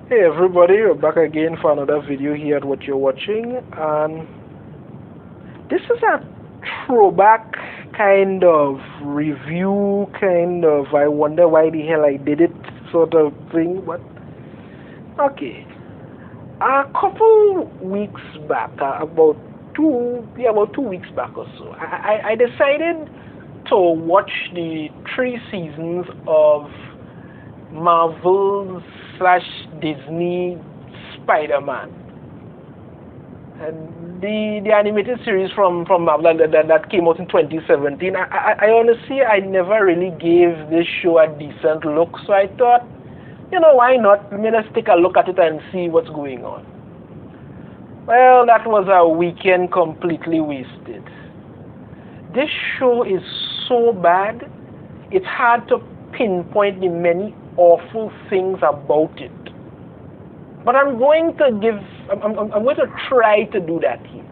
Hey everybody, we're back again for another video here at what you're watching, and this is a throwback kind of review, kind of I wonder why the hell I did it sort of thing. But okay, a couple weeks back, about 2 weeks back or so, I decided to watch the 3 seasons of Marvel / Disney Spiderman, and the animated series from Marvel that came out in 2017. I honestly I never really gave this show a decent look, so I thought, why not? Let me just take a look at it and see what's going on. Well, that was a weekend completely wasted. This show is so bad, it's hard to pinpoint the many awful things about it. But I'm going to try to do that here.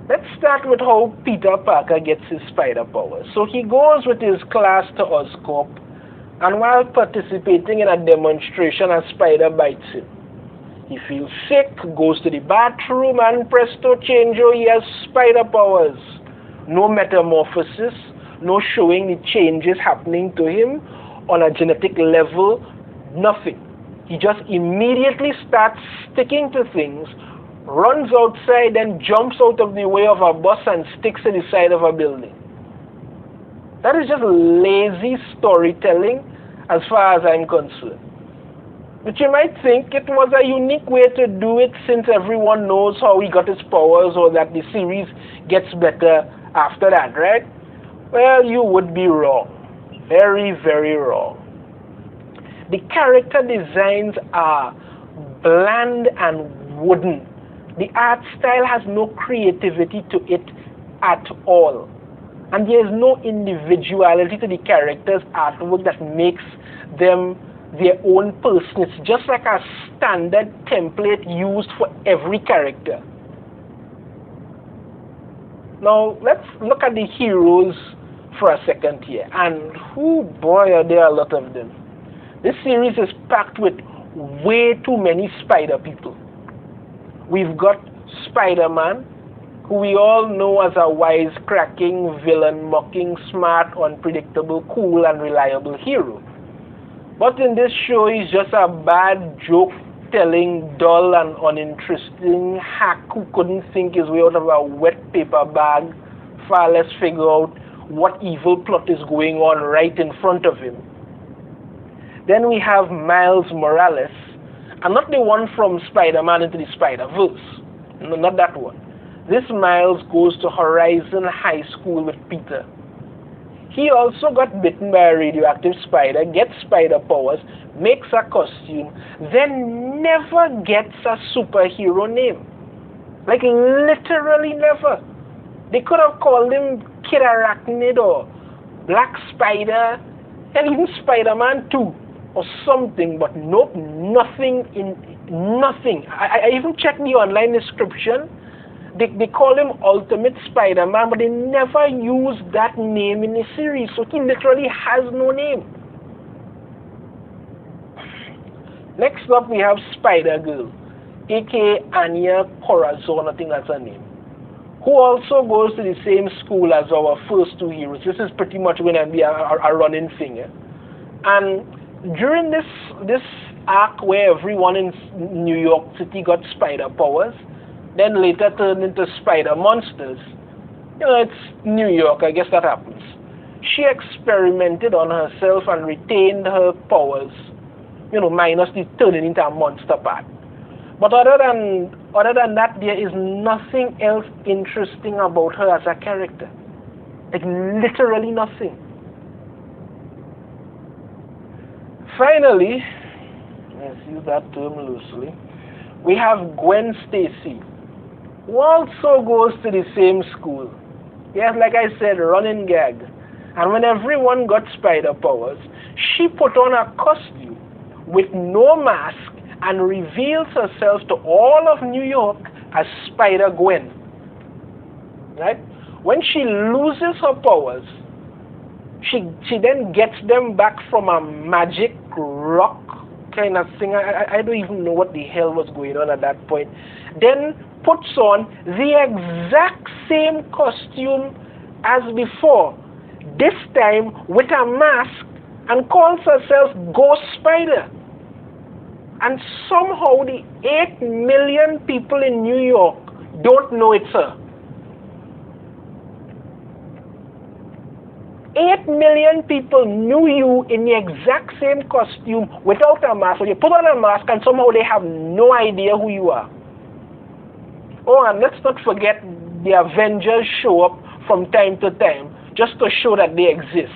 Let's start with how Peter Parker gets his spider powers. So he goes with his class to Oscorp, and while participating in a demonstration, a spider bites him. He feels sick, goes to the bathroom, and presto changeo, he has spider powers. No metamorphosis, no showing the changes happening to him on a genetic level, nothing. He just immediately starts sticking to things, runs outside, and jumps out of the way of a bus and sticks to the side of a building. That is just lazy storytelling as far as I'm concerned. But you might think it was a unique way to do it, since everyone knows how he got his powers, or that the series gets better after that, right? Well, you would be wrong. Very, very wrong. The character designs are bland and wooden. The art style has no creativity to it at all. And there is no individuality to the characters' artwork that makes them their own person. It's just like a standard template used for every character. Now, let's look at the heroes for a second here. And boy, are there a lot of them. This series is packed with way too many spider people. We've got Spider-Man, who we all know as a wisecracking, villain-mocking, smart, unpredictable, cool, and reliable hero. But in this show, he's just a bad joke-telling, dull, and uninteresting hack who couldn't think his way out of a wet paper bag, far less figure out what evil plot is going on right in front of him. Then we have Miles Morales, and not the one from Spider-Man Into the Spider-Verse. No, not that one. This Miles goes to Horizon High School with Peter. He also got bitten by a radioactive spider, gets spider powers, makes a costume, then never gets a superhero name. Like literally never. They could have called him Kid Arachnid or Black Spider, and even Spider-Man 2 or something, but nope, nothing. I even checked the online description. They call him Ultimate Spider-Man, but they never use that name in the series, so he literally has no name. Next up, we have Spider-Girl, aka Anya Corazon, I think that's her name, who also goes to the same school as our first two heroes. This is pretty much going to be a running thing. And during this arc where everyone in New York City got spider powers, then later turned into spider monsters, it's New York, I guess that happens. She experimented on herself and retained her powers, minus the turning into a monster part. But other than that, there is nothing else interesting about her as a character. Like literally nothing. Finally, let's use that term loosely, we have Gwen Stacy, who also goes to the same school. Yes, like I said, running gag. And when everyone got spider powers, she put on a costume with no mask and reveals herself to all of New York as Spider-Gwen. Right? When she loses her powers, she then gets them back from a magic rock kind of thing. I don't even know what the hell was going on at that point. Then puts on the exact same costume as before, this time with a mask, and calls herself Ghost Spider. And somehow the 8 million people in New York don't know it's her. 8 million people knew you in the exact same costume without a mask. So you put on a mask and somehow they have no idea who you are. Oh, and let's not forget the Avengers show up from time to time just to show that they exist.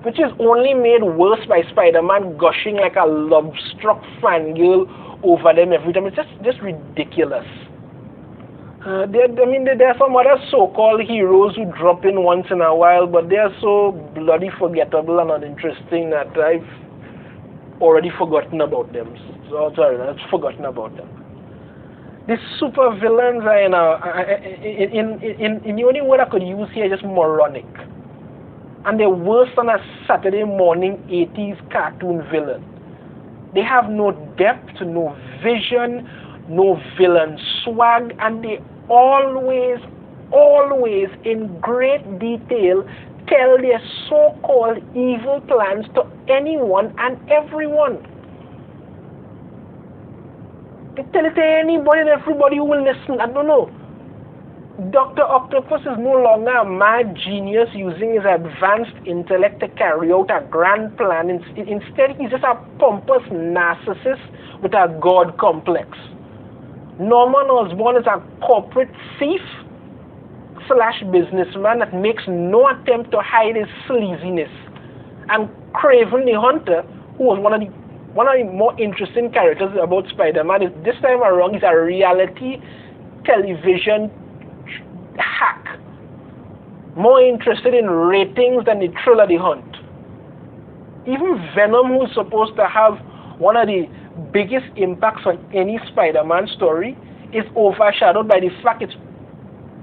Which is only made worse by Spider-Man gushing like a love-struck fangirl over them every time. It's just ridiculous. There are some other so-called heroes who drop in once in a while, but they are so bloody forgettable and uninteresting that I've already forgotten about them. So, sorry, I've forgotten about them. These super villains are in the only word I could use here, just moronic. And they're worse than a Saturday morning 80s cartoon villain. They have no depth, no vision, no villain swag, and they always in great detail tell their so-called evil plans to anyone and everyone. They tell it to anybody and everybody who will listen. I don't know. Dr. Octopus is no longer a mad genius using his advanced intellect to carry out a grand plan. Instead, he's just a pompous narcissist with a god complex. Norman Osborn is a corporate thief / businessman that makes no attempt to hide his sleaziness. And Kraven the Hunter, who was one of the more interesting characters about Spider-Man, is this time around he's a reality television hack, more interested in ratings than the thrill of the hunt. Even Venom, who's supposed to have one of the biggest impacts on any Spider-Man story, is overshadowed by the fact it's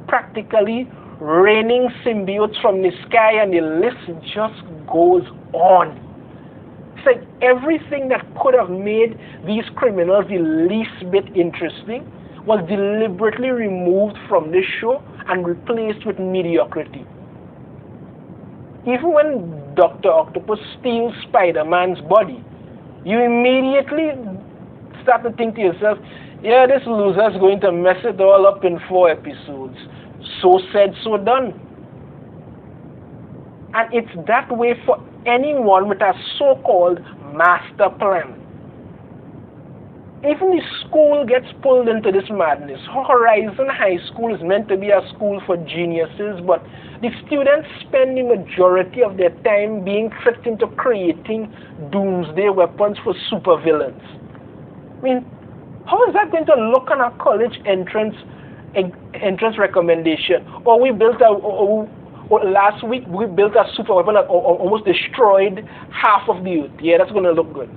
practically raining symbiotes from the sky, and the list just goes on. It's like everything that could have made these criminals the least bit interesting was deliberately removed from this show and replaced with mediocrity. Even when Dr. Octopus steals Spider-Man's body, you immediately start to think to yourself, yeah, this loser's going to mess it all up in 4 episodes. So said, so done. And it's that way for anyone with a so-called master plan. Even the school gets pulled into this madness. Horizon High School is meant to be a school for geniuses, but the students spend the majority of their time being tricked into creating doomsday weapons for supervillains. I mean, how is that going to look on a college entrance recommendation? Or last week we built a super weapon that almost destroyed half of the Earth. Yeah, that's going to look good.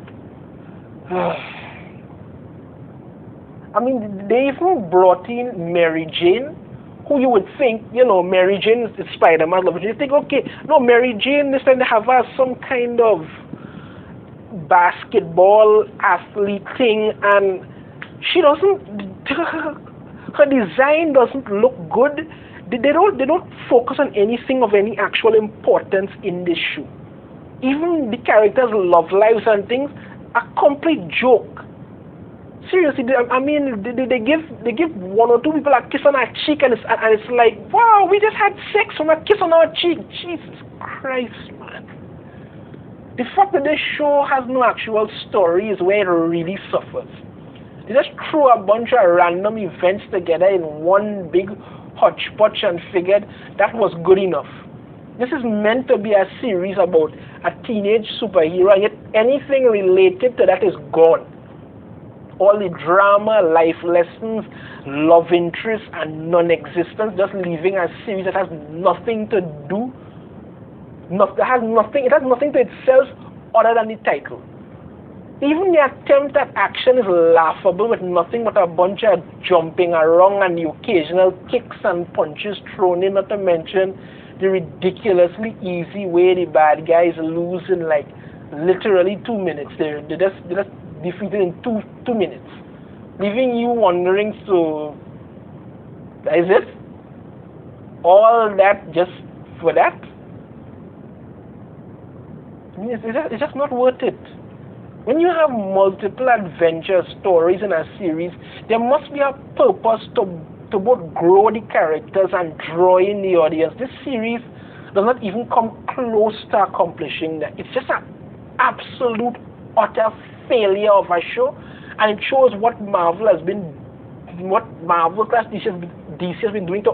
I mean, they even brought in Mary Jane, who you would think, Mary Jane is Spider-Man. You think, okay, no, Mary Jane, this time they have some kind of basketball athlete thing, and she doesn't, her design doesn't look good. They don't focus on anything of any actual importance in this show. Even the characters' love lives and things are complete joke. Seriously, I mean, they give 1 or 2 people a kiss on a cheek, and it's like, wow, we just had sex from a kiss on our cheek. Jesus Christ, man. The fact that this show has no actual story is where it really suffers. They just threw a bunch of random events together in one big hodgepodge and figured that was good enough. This is meant to be a series about a teenage superhero, and yet anything related to that is gone. All the drama, life lessons, love interests, and non-existence, just leaving a series that has nothing to do. It has nothing to itself other than the title. Even the attempt at action is laughable, with nothing but a bunch of jumping around and the occasional kicks and punches thrown in, not to mention the ridiculously easy way the bad guys lose in like literally 2 minutes. They just defeated in two minutes, leaving you wondering. So is it all that just for that? I mean, it's just not worth it. When you have multiple adventure stories in a series, there must be a purpose to both grow the characters and draw in the audience. This series does not even come close to accomplishing that. It's just an absolute, utter failure of a show, and it shows what Marvel has been, what Marvel slash DC has been doing to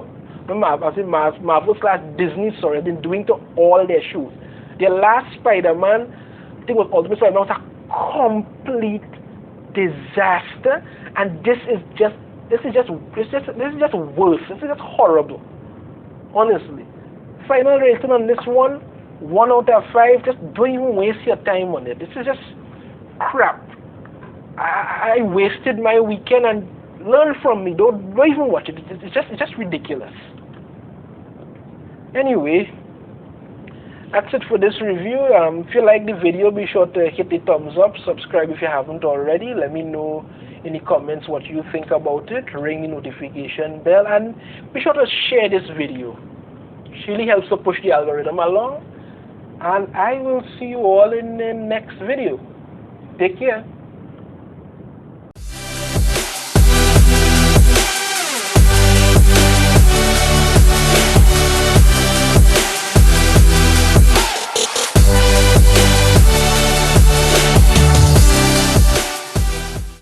Marvel slash Disney, sorry, have been doing to all their shows. Their last Spider-Man, I think was Ultimate Spider-Man, was a complete disaster, and this is just worse. This is just horrible. Honestly. Final rating on this one, 1 out of 5. Just don't even waste your time on it. This is just crap. I wasted my weekend, and learn from me. Don't even watch it. It's just ridiculous. Anyway, that's it for this review. If you like the video, be sure to hit the thumbs up, subscribe if you haven't already. Let me know in the comments what you think about it. Ring the notification bell, and be sure to share this video. It really helps to push the algorithm along. And I will see you all in the next video. Take care.